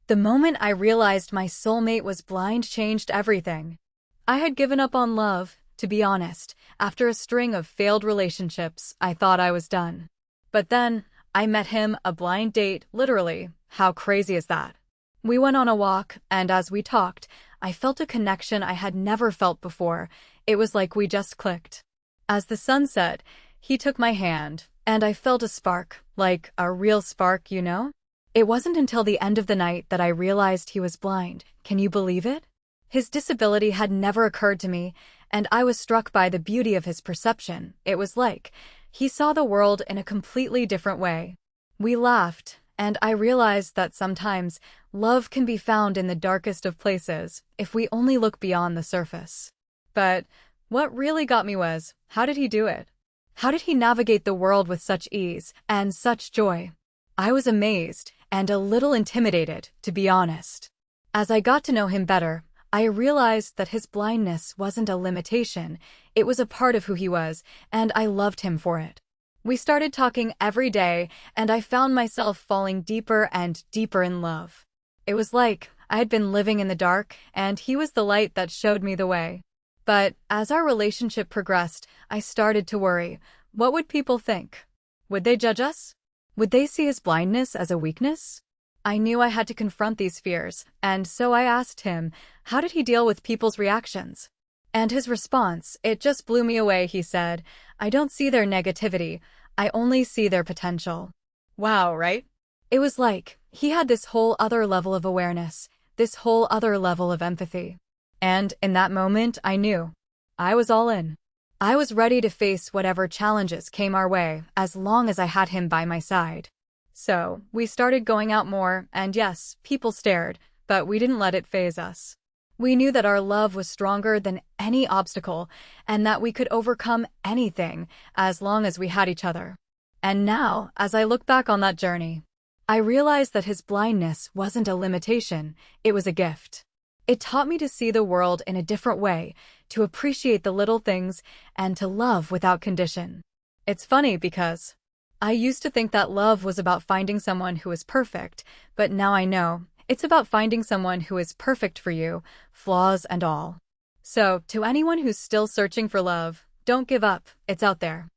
The moment I realized my soulmate was blind changed everything. I had given up on love, to be honest. After a string of failed relationships, I thought I was done. But then, I met him, a blind date, literally. How crazy is that? We went on a walk, and as we talked, I felt a connection I had never felt before. It was like we just clicked. As the sun set, he took my hand, and I felt a spark, like a real spark, you know? It wasn't until the end of the night that I realized he was blind. Can you believe it? His disability had never occurred to me, and I was struck by the beauty of his perception. It was like he saw the world in a completely different way. We laughed, and I realized that sometimes love can be found in the darkest of places if we only look beyond the surface. But what really got me was, how did he do it? How did he navigate the world with such ease and such joy? I was amazed and a little intimidated, to be honest. As I got to know him better, I realized that his blindness wasn't a limitation, it was a part of who he was, and I loved him for it. We started talking every day, and I found myself falling deeper and deeper in love. It was like I had been living in the dark, and he was the light that showed me the way. But as our relationship progressed, I started to worry. What would people think? Would they judge us? Would they see his blindness as a weakness? I knew I had to confront these fears, and so I asked him, how did he deal with people's reactions? And his response, it just blew me away. He said, I don't see their negativity, I only see their potential. Wow, right? It was like he had this whole other level of awareness, this whole other level of empathy. And in that moment, I knew. I was all in. I was ready to face whatever challenges came our way, as long as I had him by my side. So, we started going out more, and yes, people stared, but we didn't let it faze us. We knew that our love was stronger than any obstacle, and that we could overcome anything, as long as we had each other. And now, as I look back on that journey, I realized that his blindness wasn't a limitation, it was a gift. It taught me to see the world in a different way, to appreciate the little things, and to love without condition. It's funny because I used to think that love was about finding someone who is perfect, but now I know it's about finding someone who is perfect for you, flaws and all. So, to anyone who's still searching for love, don't give up, it's out there.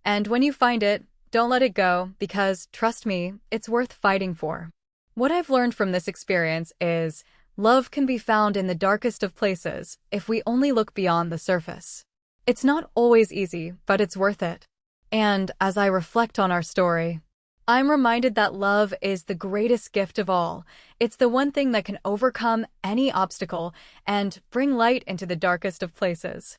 And when you find it, don't let it go, because, trust me, it's worth fighting for. What I've learned from this experience is, love can be found in the darkest of places if we only look beyond the surface. It's not always easy, but it's worth it. And as I reflect on our story, I'm reminded that love is the greatest gift of all. It's the one thing that can overcome any obstacle and bring light into the darkest of places.